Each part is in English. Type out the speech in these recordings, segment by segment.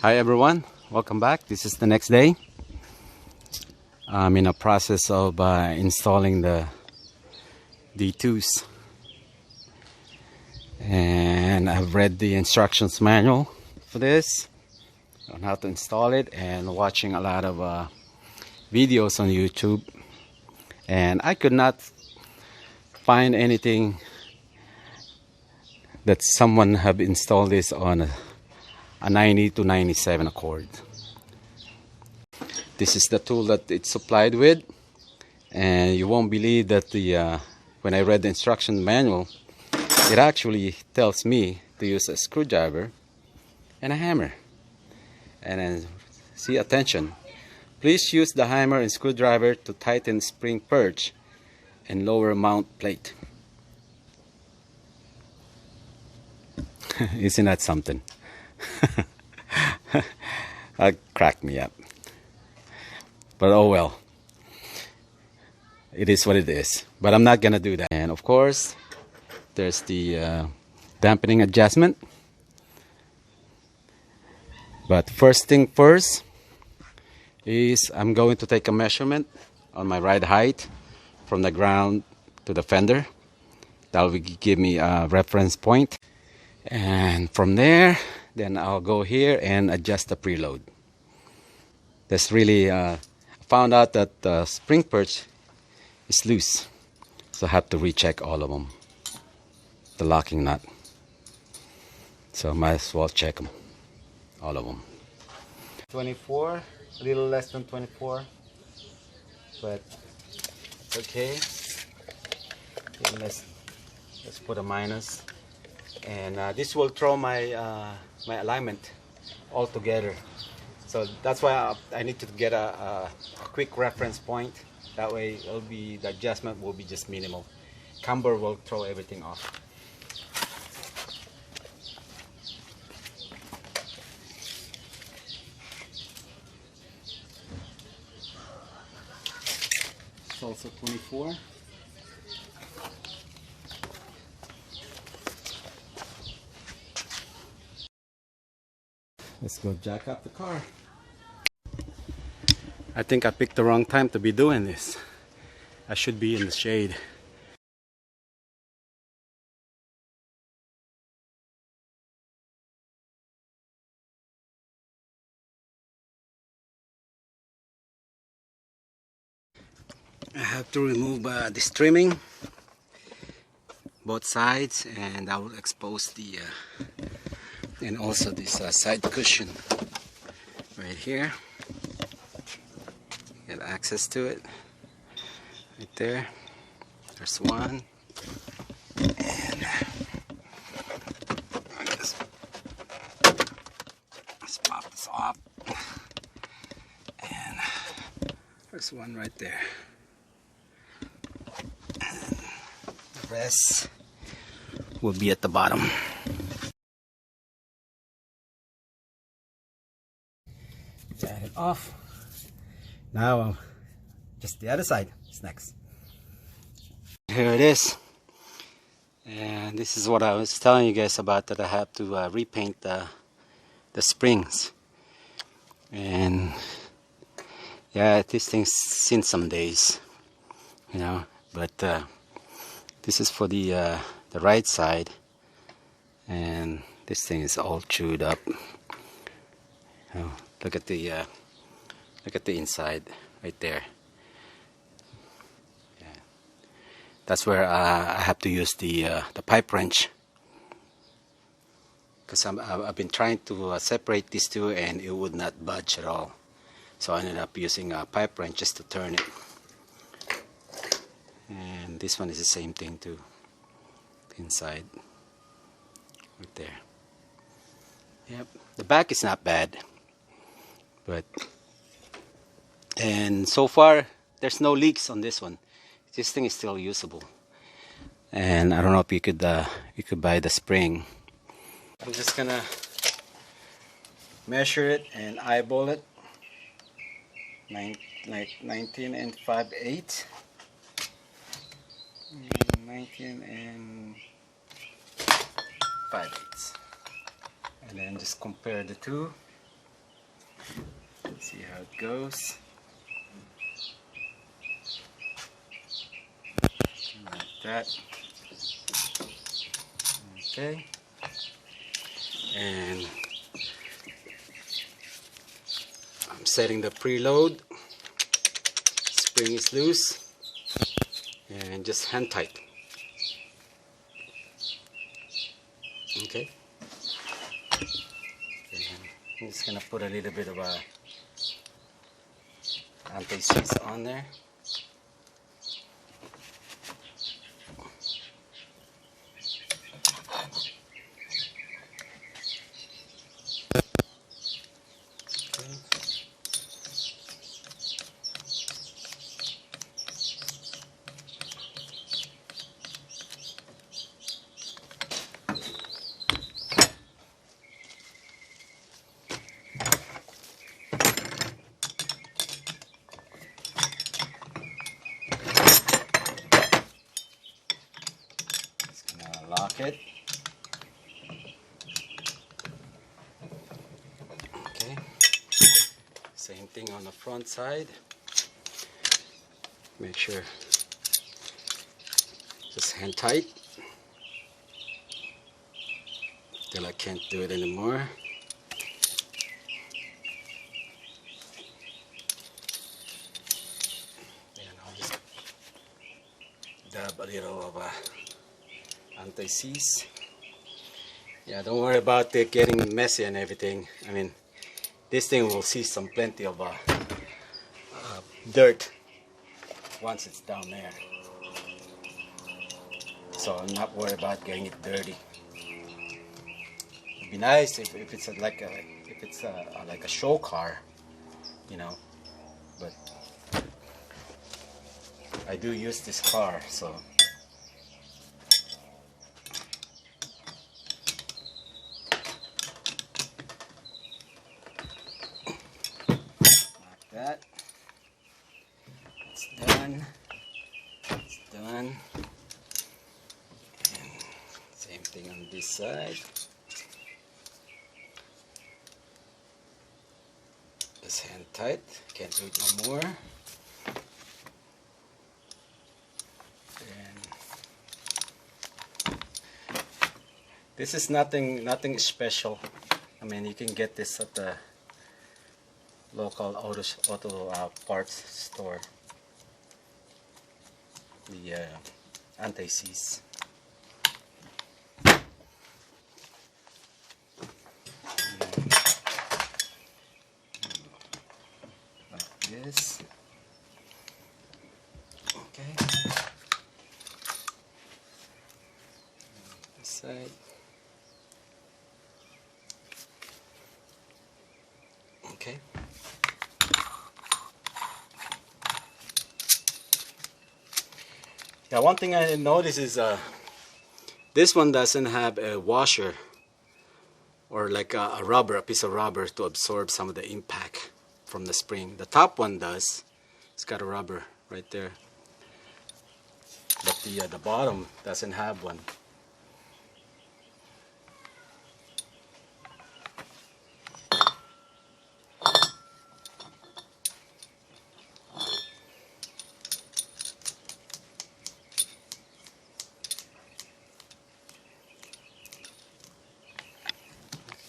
Hi everyone, welcome back. This is the next day. I'm in a process of installing the D2s, and I've read the instructions manual for this on how to install it and watching a lot of videos on YouTube, and I could not find anything that someone have installed this on a 90 to 97 Accord. This is the tool that it's supplied with, and you won't believe that when I read the instruction manual, it actually tells me to use a screwdriver and a hammer. And then, see, attention, please use the hammer and screwdriver to tighten spring perch and lower mount plate. Isn't that something? That cracked me up. But oh well, it is what it is. But I'm not gonna do that. And of course, there's the dampening adjustment. But first thing first is I'm going to take a measurement on my ride height from the ground to the fender. That will give me a reference point. And from there, then I'll go here and adjust the preload. That's really found out that the spring perch is loose, so I have to recheck all of them, the locking nut. So might as well check them, all of them. 24, a little less than 24, but okay. Let's put a minus, and this will throw my my alignment all together. So that's why I need to get a quick reference point. That way the adjustment will be just minimal. Camber will throw everything off. It's also 24. Let's go jack up the car. I think I picked the wrong time to be doing this. I should be in the shade. I have to remove this trimming, both sides, and I will expose the and also this side cushion right here. Get access to it right there. There's one, and let's pop this off, and there's one right there, and the rest will be at the bottom. Got it off. Now just the other side is next. Here it is, and this is what I was telling you guys about, that I have to repaint the springs. And yeah, this thing's seen some days, you know, but this is for the right side, and this thing is all chewed up. You know, look at the inside right there. Yeah. That's where I have to use the pipe wrench, because I've been trying to separate these two and it would not budge at all. So I ended up using a pipe wrench just to turn it. And this one is the same thing too. The inside right there. Yep. The back is not bad, but and so far there's no leaks on this one. This thing is still usable, and I don't know if you could buy the spring. I'm just gonna measure it and eyeball it. 19 and 5/8, 19 and 5/8, and then just compare the two. See how it goes. Like that. Okay. And I'm setting the preload. Spring is loose. And just hand tight. Okay. And I'm just gonna put a little bit of a anti-seize on there. Lock it. Okay. Same thing on the front side. Make sure just hand tight till I can't do it anymore. And I'll just dab a little of anti-seize. Yeah, don't worry about it getting messy and everything. I mean, this thing will see some plenty of dirt once it's down there. So I'm not worried about getting it dirty. It'd be nice if it's like a show car, you know. But I do use this car, so. That. It's done. It's done. And same thing on this side. Just hand tight. Can't do it no more. And this is nothing special. I mean, you can get this at the local auto parts store. The anti-seize. Like this. Okay. This side. Okay. Yeah, one thing I noticed is this one doesn't have a washer or like a piece of rubber to absorb some of the impact from the spring. The top one does. It's got a rubber right there. But the bottom doesn't have one.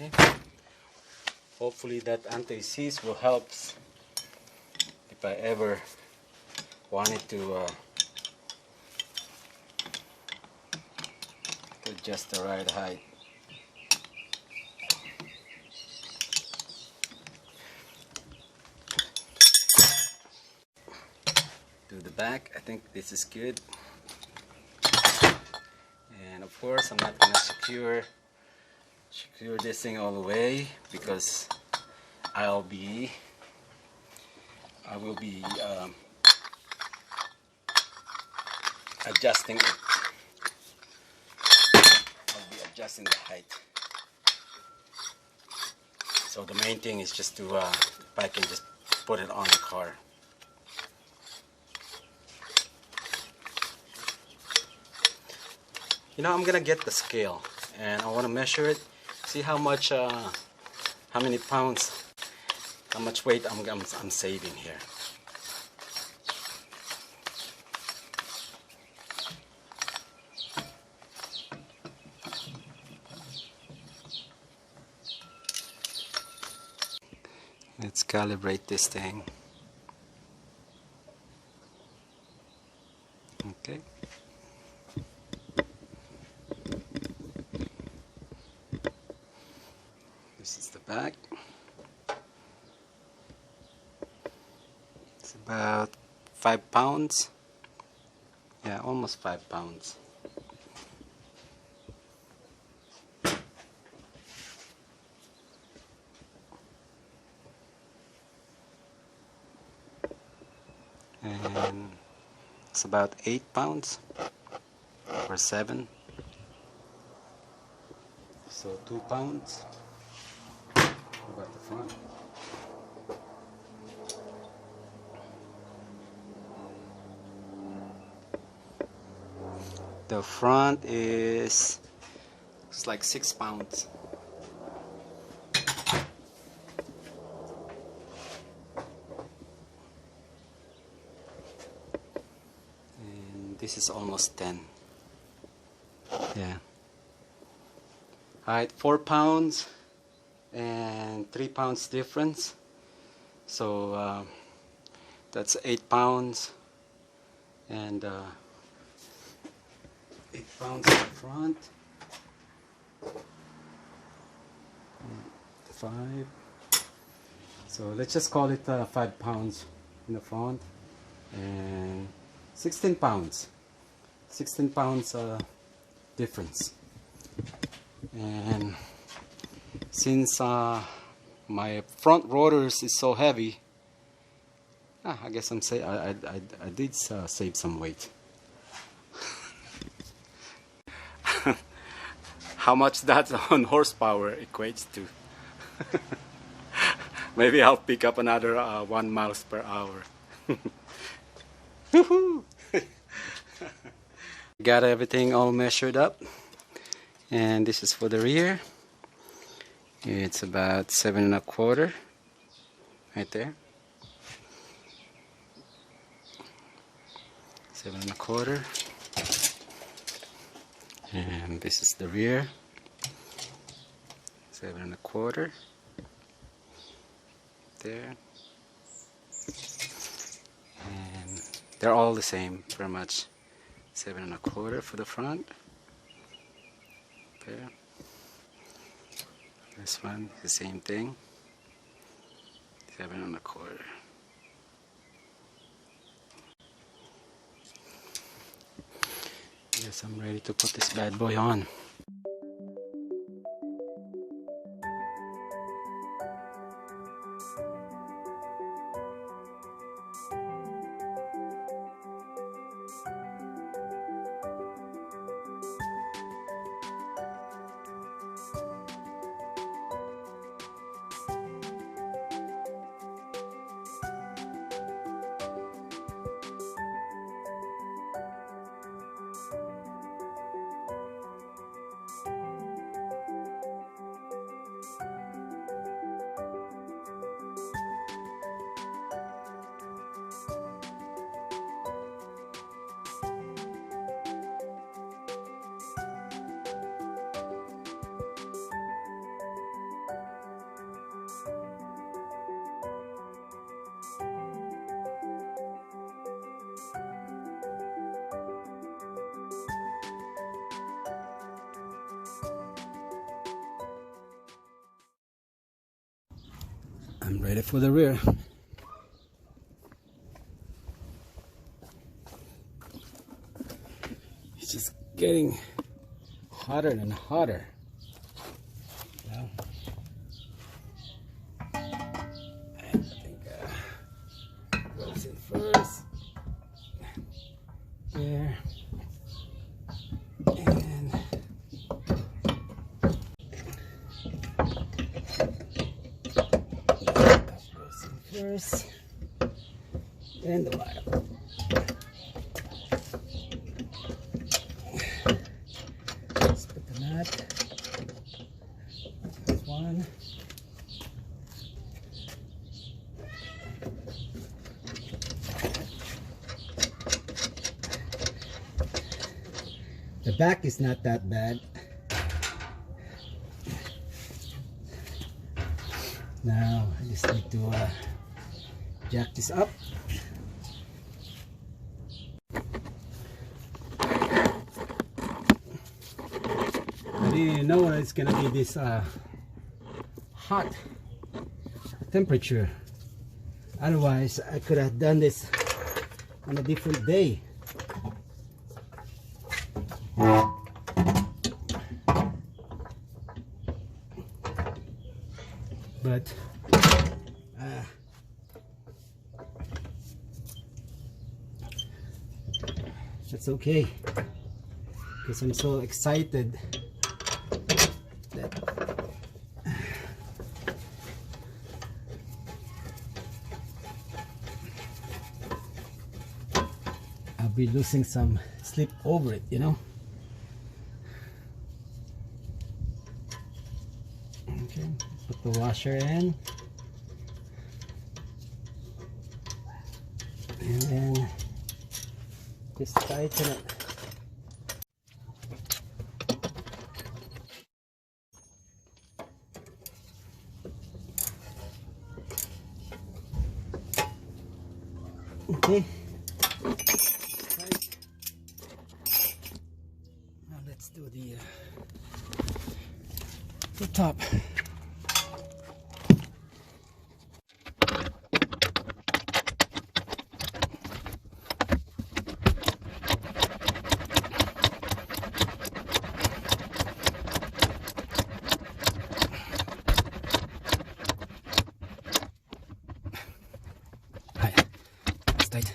Okay. Hopefully that anti-seize will help if I ever wanted to adjust the right height. Do the back. I think this is good. And of course I'm not going to secure this thing all the way because I will be adjusting it. I'll be adjusting the height. So the main thing is just to if I can just put it on the car. You know, I'm gonna get the scale and I want to measure it. See how much, how many pounds how much weight I'm saving here. Let's calibrate this thing. Okay. This is the back. It's about 5 pounds. Yeah, almost 5 pounds. And it's about 8 pounds or 7. So 2 pounds. What about the front? The front is it's like 6 pounds. And this is almost 10. Yeah. Alright, 4 pounds and 3 pounds difference. So that's 8 pounds and 8 pounds in the front. 5. So let's just call it 5 pounds in the front and 16 pounds. 16 pounds difference. And since my front rotors is so heavy, I guess I did save some weight. How much that on horsepower equates to? Maybe I'll pick up another 1 miles per hour. Woohoo! Got everything all measured up, and this is for the rear. It's about 7 1/4 right there. 7 1/4. And this is the rear, 7 1/4 there, and they're all the same pretty much. 7 1/4 for the front there. This one the same thing, 7 1/4. Yes, I'm ready to put this bad boy on. I'm ready for the rear. It's just getting hotter and hotter. Yeah. I think goes in first. There. And first, and the bottom. Let's put the nut. That's one. back is not that bad. Now I just need to jack this up. I didn't know it's gonna be this hot temperature. Otherwise I could have done this on a different day. But that's okay, because I'm so excited that I'll be losing some sleep over it, you know. Okay, put the washer in, and then just tighten it. Okay. Right. Now let's do the top. Tight.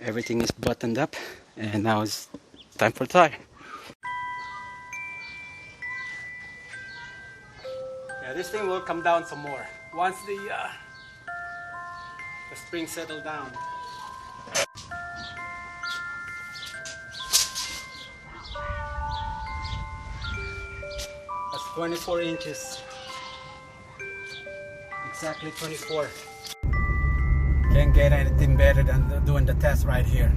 Everything is buttoned up, and now it's time for tie. Yeah, this thing will come down some more once the spring settle down. That's 24 inches. Exactly 24. Can't get anything better than doing the test right here.